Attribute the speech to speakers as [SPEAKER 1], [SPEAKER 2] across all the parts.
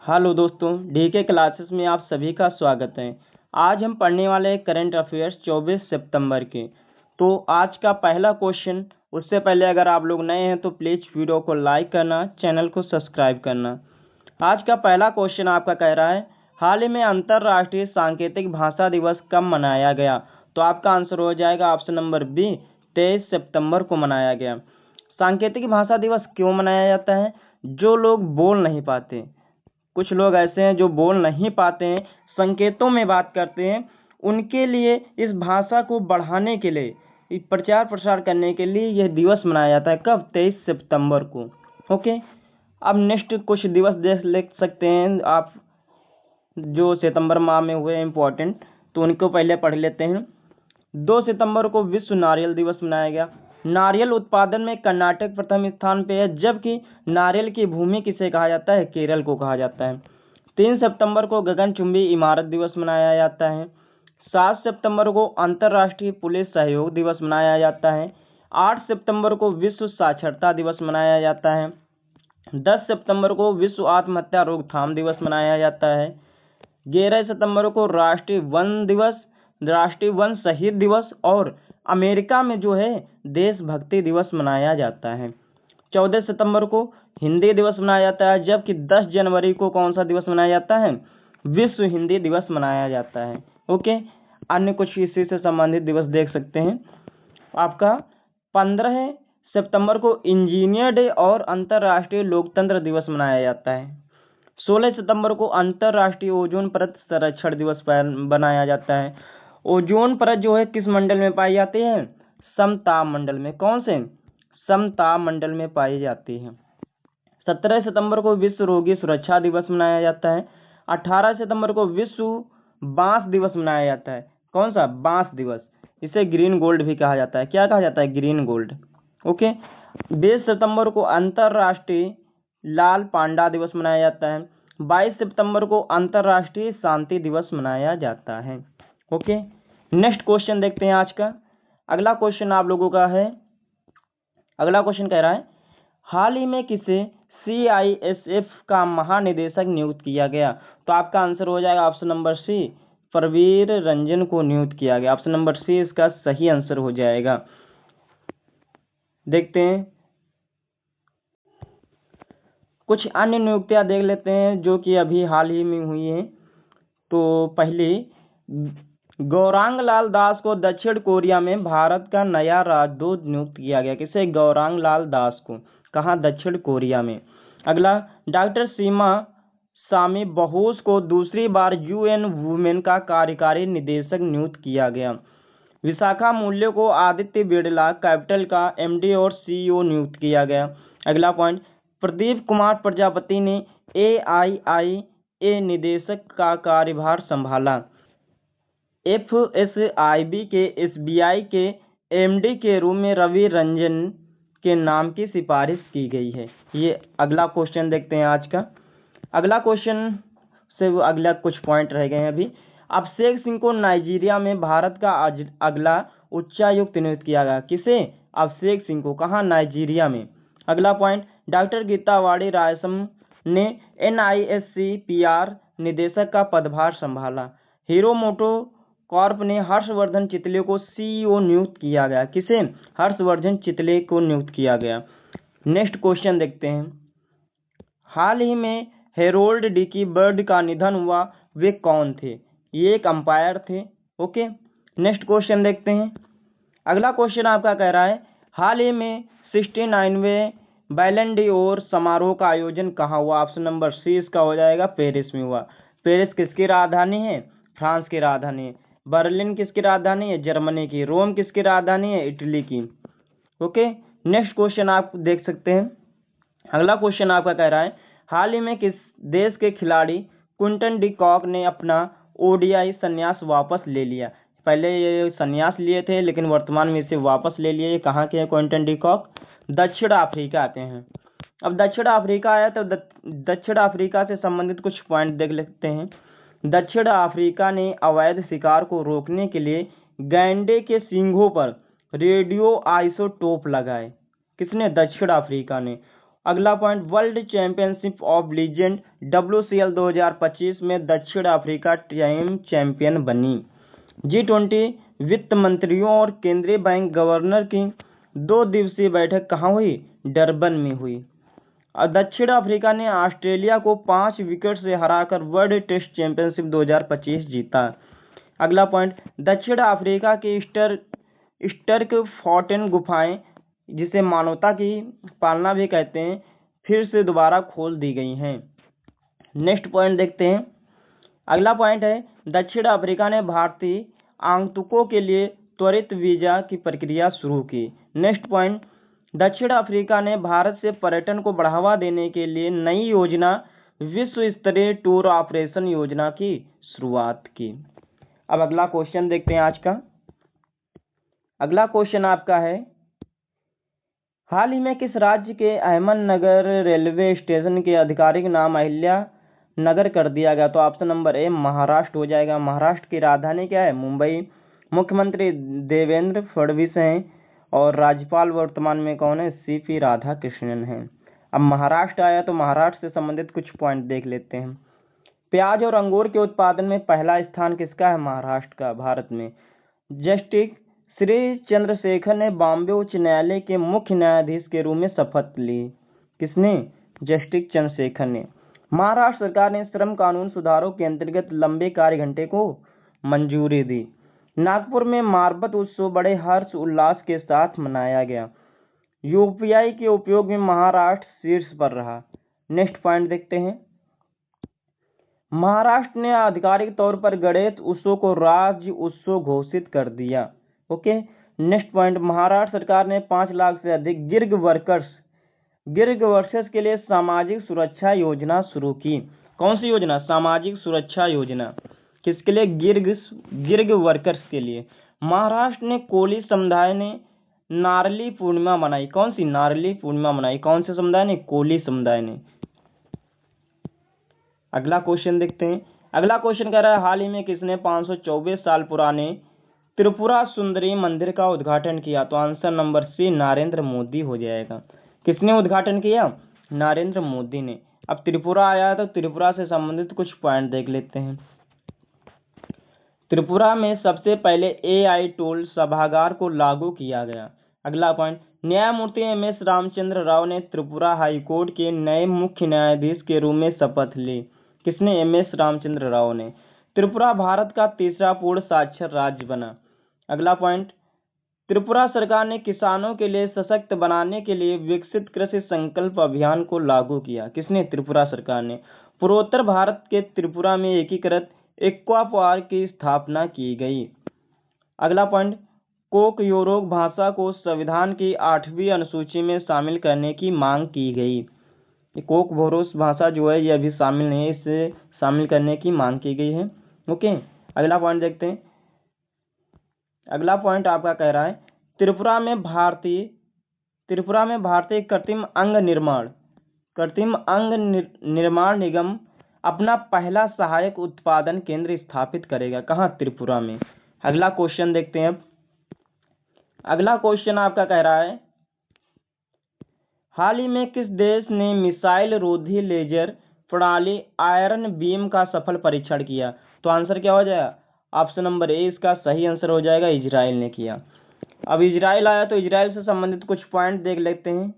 [SPEAKER 1] Hello दोस्तों, DK classes में आप सभी का स्वागत है। आज हम पढ़ने वाले हैं करंट अफेयर्स 24 सितंबर के। तो आज का पहला क्वेश्चन, उससे पहले अगर आप लोग नए हैं तो प्लीज़ वीडियो को लाइक करना, चैनल को सब्सक्राइब करना। आज का पहला क्वेश्चन आपका कह रहा है, हाल ही में अंतर्राष्ट्रीय सांकेतिक भाषा दिवस कब मनाया गया? तो आपका आंसर हो जाएगा ऑप्शन नंबर बी, 23 सितंबर को मनाया गया। सांकेतिक भाषा दिवस क्यों मनाया जाता है? जो लोग बोल नहीं पाते, कुछ लोग ऐसे हैं जो बोल नहीं पाते हैं, संकेतों में बात करते हैं, उनके लिए इस भाषा को बढ़ाने के लिए, प्रचार प्रसार करने के लिए यह दिवस मनाया जाता है। कब? 23 सितंबर को। ओके, अब नेक्स्ट कुछ दिवस देख सकते हैं आप जो सितंबर माह में हुए इम्पोर्टेंट, तो उनको पहले पढ़ लेते हैं। 2 सितंबर को विश्व नारियल दिवस मनाया गया। नारियल उत्पादन में कर्नाटक प्रथम स्थान पे है, जबकि नारियल की भूमि किसे कहा जाता है? केरल को कहा जाता है। 3 सितंबर को गगनचुंबी इमारत दिवस मनाया जाता है। 7 सितंबर को अंतर्राष्ट्रीय पुलिस सहयोग दिवस मनाया जाता है। 8 सितंबर को विश्व साक्षरता दिवस मनाया जाता है। 10 सितंबर को विश्व आत्महत्या रोकथाम दिवस मनाया जाता है। 11 सितंबर को राष्ट्रीय वन दिवस, राष्ट्रीय वन शहीद दिवस और अमेरिका में जो है देशभक्ति दिवस मनाया जाता है। 14 सितंबर को हिंदी दिवस मनाया जाता है, जबकि 10 जनवरी को कौन सा दिवस मनाया जाता है? विश्व हिंदी दिवस मनाया जाता है। ओके, अन्य कुछ इसी से संबंधित दिवस देख सकते हैं। आपका 15 सितंबर को इंजीनियर डे और अंतर्राष्ट्रीय लोकतंत्र दिवस मनाया जाता है। 16 सितंबर को अंतर्राष्ट्रीय ओजोन परत संरक्षण दिवस बनाया जाता है। ओजोन परत जो है किस मंडल में पाई जाती है? समताप मंडल में। कौन से? समताप मंडल में पाई जाती है। 17 सितंबर को विश्व रोगी सुरक्षा दिवस मनाया जाता है। 18 सितंबर को विश्व बांस दिवस मनाया जाता है। कौन सा? बांस दिवस। इसे ग्रीन गोल्ड भी कहा जाता है। क्या कहा जाता है? Green gold. ओके। 20 सितंबर को अंतर्राष्ट्रीय लाल पांडा दिवस मनाया जाता है। 22 सितंबर को अंतर्राष्ट्रीय शांति दिवस मनाया जाता है। ओके, नेक्स्ट क्वेश्चन देखते हैं आज का। अगला क्वेश्चन आप लोगों का है, अगला क्वेश्चन कह रहा है, हाल ही में किसे CISF का महानिदेशक नियुक्त किया गया? तो आपका आंसर हो जाएगा option number C, Praveer Ranjan को नियुक्त किया गया। ऑप्शन नंबर सी इसका सही आंसर हो जाएगा। देखते हैं कुछ अन्य नियुक्तियां देख लेते हैं जो कि अभी हाल ही में हुई हैं। तो पहली, गौरांग लाल दास को दक्षिण कोरिया में भारत का नया राजदूत नियुक्त किया गया। किसे? गौरांग लाल दास को। कहाँ? दक्षिण कोरिया में। अगला, डॉक्टर सीमा स्वामी बोस को दूसरी बार UN वुमेन का कार्यकारी निदेशक नियुक्त किया गया। विशाखा मूल्य को आदित्य बिड़ला कैपिटल का MD और CEO नियुक्त किया गया। अगला पॉइंट, प्रदीप कुमार प्रजापति ने AIIA निदेशक का कार्यभार संभाला। FSIB के SBI के MD के रूप में रवि रंजन के नाम की सिफारिश की गई है। ये अगला क्वेश्चन देखते हैं आज का। अगला क्वेश्चन से अगला कुछ पॉइंट रह गए हैं अभी। अभिषेक सिंह को नाइजीरिया में भारत का अगला उच्चायुक्त नियुक्त किया गया। किसे? अभिषेक सिंह को। कहाँ? नाइजीरिया में। अगला पॉइंट, डॉक्टर गीतावाड़ी रायसम ने NISC PR निदेशक का पदभार संभाला। हीरो मोटो कॉर्प ने हर्षवर्धन चितले को CEO नियुक्त किया गया। किसे? हर्षवर्धन चितले को नियुक्त किया गया। नेक्स्ट क्वेश्चन देखते हैं, हाल ही में हेरोल्ड डिकी बर्ड का निधन हुआ, वे कौन थे? ये एक अंपायर थे। ओके, नेक्स्ट क्वेश्चन देखते हैं। अगला क्वेश्चन आपका कह रहा है, हाल ही में 69वें बैलन ड'ओर समारोह का आयोजन कहाँ हुआ? ऑप्शन नंबर सी इसका हो जाएगा पेरिस में हुआ। पेरिस किसकी राजधानी है? फ्रांस की राजधानी है। बर्लिन किसकी राजधानी है? जर्मनी की। रोम किसकी राजधानी है? इटली की। ओके, नेक्स्ट क्वेश्चन आप देख सकते हैं। अगला क्वेश्चन आपका कह रहा है, हाल ही में किस देश के खिलाड़ी क्विंटन डी कॉक ने अपना ODI संन्यास वापस ले लिया? पहले ये संन्यास लिए थे लेकिन वर्तमान में इसे वापस ले लिए। ये कहाँ के हैं क्विंटन डी कॉक? दक्षिण अफ्रीका आते हैं। अब दक्षिण अफ्रीका आया तो दक्षिण अफ्रीका से संबंधित कुछ पॉइंट देख लेते हैं। दक्षिण अफ्रीका ने अवैध शिकार को रोकने के लिए गैंडे के सींगों पर रेडियो आइसोटोप लगाए। किसने? दक्षिण अफ्रीका ने। अगला point, world championship of legend WCL 2025 में दक्षिण अफ्रीका टीम चैंपियन बनी। G20 वित्त मंत्रियों और केंद्रीय बैंक गवर्नर की 2 दिवसीय बैठक कहाँ हुई? डरबन में हुई। दक्षिण अफ्रीका ने ऑस्ट्रेलिया को 5 विकेट से हराकर वर्ल्ड टेस्ट चैंपियनशिप 2025 जीता। अगला पॉइंट, दक्षिण अफ्रीका की स्टर्क फोर्टेन गुफाएं, जिसे मानवता की पालना भी कहते हैं, फिर से दोबारा खोल दी गई हैं। नेक्स्ट पॉइंट देखते हैं। अगला पॉइंट है, दक्षिण अफ्रीका ने भारतीय आगंतुकों के लिए त्वरित वीजा की प्रक्रिया शुरू की। नेक्स्ट पॉइंट, दक्षिण अफ्रीका ने भारत से पर्यटन को बढ़ावा देने के लिए नई योजना, विश्व स्तरीय टूर ऑपरेशन योजना की शुरुआत की। अब अगला क्वेश्चन देखते हैं आज का। अगला क्वेश्चन आपका है, हाल ही में किस राज्य के अहमदनगर रेलवे स्टेशन के आधिकारिक नाम अहिल्या नगर कर दिया गया? तो ऑप्शन नंबर ए महाराष्ट्र हो जाएगा। महाराष्ट्र की राजधानी क्या है? मुंबई। मुख्यमंत्री देवेंद्र फडणवीस हैं और राज्यपाल वर्तमान में कौन है? CP राधाकृष्णन हैं। अब महाराष्ट्र आया तो महाराष्ट्र से संबंधित कुछ पॉइंट देख लेते हैं। प्याज और अंगूर के उत्पादन में पहला स्थान किसका है? महाराष्ट्र का, भारत में। जस्टिस श्री चंद्रशेखर ने बॉम्बे उच्च न्यायालय के मुख्य न्यायाधीश के रूप में शपथ ली। किसने? जस्टिस चंद्रशेखर ने। महाराष्ट्र सरकार ने श्रम कानून सुधारों के अंतर्गत लंबे कार्य घंटे को मंजूरी दी। नागपुर में मारबत उत्सव बड़े हर्ष उल्लास के साथ मनाया गया। UPI के उपयोग में महाराष्ट्र शीर्ष पर रहा। नेक्स्ट पॉइंट देखते हैं। महाराष्ट्र ने आधिकारिक तौर पर गणेश उत्सव को राज्य उत्सव घोषित कर दिया। ओके। नेक्स्ट पॉइंट, महाराष्ट्र सरकार ने 5 लाख से अधिक गिग वर्कर्स के लिए सामाजिक सुरक्षा योजना शुरू की। कौन सी योजना? सामाजिक सुरक्षा योजना। किसके लिए? गिग वर्कर्स के लिए। महाराष्ट्र ने कोली समुदाय ने नारली पूर्णिमा मनाई। कौन सी? नारली पूर्णिमा मनाई। कौन से समुदाय ने? कोली समुदाय ने। अगला क्वेश्चन देखते हैं। अगला क्वेश्चन कह रहा है, हाल ही में किसने 524 साल पुराने त्रिपुरा सुंदरी मंदिर का उद्घाटन किया? तो answer number C Narendra Modi हो जाएगा। किसने उद्घाटन किया? नरेंद्र मोदी ने। अब त्रिपुरा आया तो त्रिपुरा से संबंधित कुछ पॉइंट देख लेते हैं। त्रिपुरा में सबसे पहले AI टोल सभागार को लागू किया गया। अगला पॉइंट, न्यायमूर्ति MS रामचंद्र राव ने त्रिपुरा हाईकोर्ट के नए मुख्य न्यायाधीश के रूप में शपथ ली। किसने? MS रामचंद्र राव ने। त्रिपुरा भारत का तीसरा पूर्ण साक्षर राज्य बना। अगला पॉइंट, त्रिपुरा सरकार ने किसानों के लिए सशक्त बनाने के लिए विकसित कृषि संकल्प अभियान को लागू किया। किसने? त्रिपुरा सरकार ने। पूर्वोत्तर भारत के त्रिपुरा में एकीकृत एक्वा पार्क की स्थापना की गई। अगला पॉइंट, कोक योरोक भाषा को संविधान की 8वीं अनुसूची में शामिल करने की मांग की गई। कोक भोरोस भाषा जो है ये अभी शामिल नहीं है, इसे शामिल करने की मांग की गई है। ओके। अगला पॉइंट देखते हैं। अगला पॉइंट आपका कह रहा है, त्रिपुरा में भारतीय कृत्रिम अंग निर्माण निगम अपना पहला सहायक उत्पादन केंद्र स्थापित करेगा। कहाँ? त्रिपुरा में। अगला क्वेश्चन देखते हैं। अगला क्वेश्चन आपका कह रहा है, हाल ही में किस देश ने मिसाइल रोधी लेजर प्रणाली आयरन बीम का सफल परीक्षण किया? तो आंसर क्या हो जाएगा? ऑप्शन नंबर ए इसका सही आंसर हो जाएगा, इजराइल ने किया। अब इजराइल आया तो इजराइल से संबंधित कुछ पॉइंट देख लेते हैं।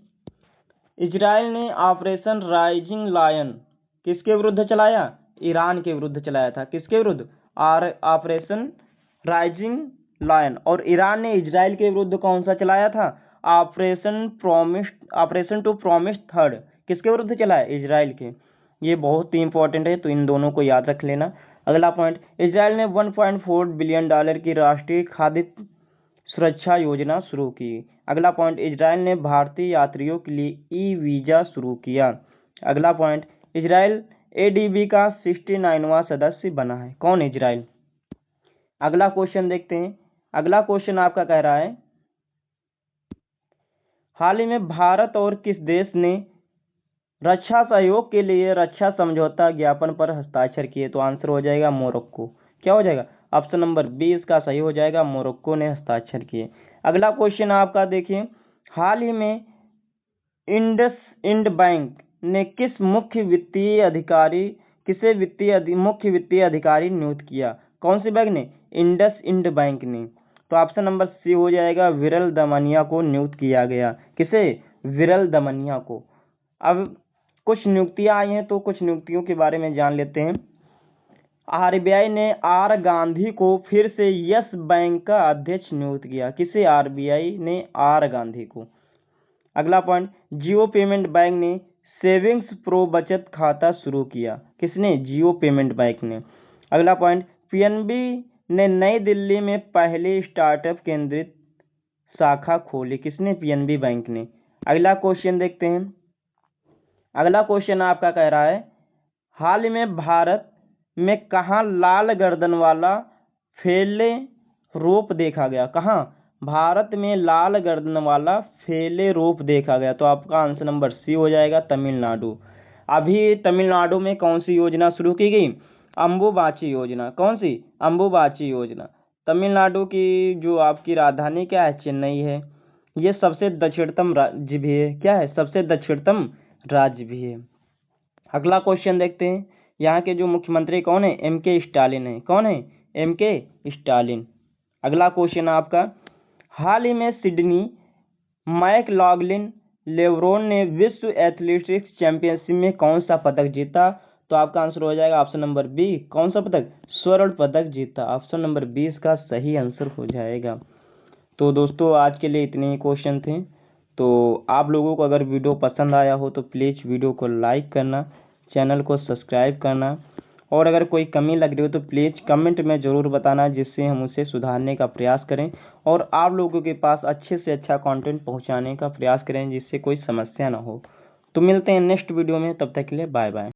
[SPEAKER 1] इजराइल ने ऑपरेशन राइजिंग लायन किसके विरुद्ध चलाया? ईरान के विरुद्ध चलाया था। किसके विरुद्ध? Operation rising lion. और ईरान ने इजराइल के विरुद्ध कौन सा चलाया था? Operation true promise third. किसके विरुद्ध चलाया? इजराइल के। ये बहुत ही इंपॉर्टेंट है, तो इन दोनों को याद रख लेना। अगला पॉइंट, इजराइल ने $1.4 बिलियन की राष्ट्रीय खाद्य सुरक्षा योजना शुरू की। अगला पॉइंट, इजराइल ने भारतीय यात्रियों के लिए ई-वीजा शुरू किया। अगला पॉइंट, इजराइल ADB का 69वां सदस्य बना है। कौन? इजराइल। अगला क्वेश्चन देखते हैं। अगला क्वेश्चन आपका कह रहा है, हाल ही में भारत और किस देश ने रक्षा सहयोग के लिए रक्षा समझौता ज्ञापन पर हस्ताक्षर किए? तो आंसर हो जाएगा मोरक्को। क्या हो जाएगा? ऑप्शन नंबर बी इसका सही हो जाएगा, मोरक्को ने हस्ताक्षर किए। अगला क्वेश्चन आपका देखिए, हाल ही में इंडसइंड बैंक ने किस मुख्य वित्तीय अधिकारी मुख्य वित्तीय अधिकारी नियुक्त किया? कौन से बैंक ने? इंडसइंड बैंक ने। तो ऑप्शन नंबर सी हो जाएगा, विरल दमनिया को नियुक्त किया गया। किसे? विरल दमनिया को। अब कुछ नियुक्तियां आई हैं तो कुछ नियुक्तियों के बारे में जान लेते हैं। आरबीआई ने आर गांधी को फिर से यस बैंक का अध्यक्ष नियुक्त किया। किसे? आरबीआई ने आर गांधी को। अगला पॉइंट, जियो पेमेंट बैंक ने सेविंग्स प्रो बचत खाता शुरू किया। किसने? जियो पेमेंट बैंक ने। अगला पॉइंट, पीएनबी ने नई दिल्ली में पहली स्टार्टअप केंद्रित शाखा खोली। किसने? पीएनबी बैंक ने। अगला क्वेश्चन देखते हैं। अगला क्वेश्चन आपका कह रहा है, हाल में भारत में कहाँ लाल गर्दन वाला फेले रोप देखा गया? कहाँ? भारत में लाल गर्दन वाला फेले रोप देखा गया। तो आपका आंसर नंबर सी हो जाएगा, तमिलनाडु। अभी तमिलनाडु में कौन सी योजना शुरू की गई? अंबुबाची योजना। कौन सी? अंबुबाची योजना। तमिलनाडु की जो आपकी राजधानी क्या है? चेन्नई है। ये सबसे दक्षिणतम राज्य भी है। क्या है? सबसे दक्षिणतम राज्य भी है। अगला क्वेश्चन देखते हैं। यहाँ के जो मुख्यमंत्री कौन है? एम.के. स्टालिन है। कौन है? एम.के. स्टालिन। अगला क्वेश्चन आपका, हाल ही में सिडनी मैकलॉगलिन लेब्रोन ने विश्व एथलेटिक्स चैंपियनशिप में कौन सा पदक जीता? तो आपका आंसर हो जाएगा ऑप्शन नंबर बी। कौन सा पदक? स्वर्ण पदक जीता। ऑप्शन नंबर 20 का सही आंसर हो जाएगा। तो दोस्तों आज के लिए इतने ही क्वेश्चन थे। तो आप लोगों को अगर वीडियो पसंद आया हो तो प्लीज़ वीडियो को लाइक करना, चैनल को सब्सक्राइब करना, और अगर कोई कमी लग रही हो तो प्लीज़ कमेंट में ज़रूर बताना, जिससे हम उसे सुधारने का प्रयास करें और आप लोगों के पास अच्छे से अच्छा कंटेंट पहुंचाने का प्रयास करें, जिससे कोई समस्या ना हो। तो मिलते हैं नेक्स्ट वीडियो में, तब तक के लिए बाय बाय।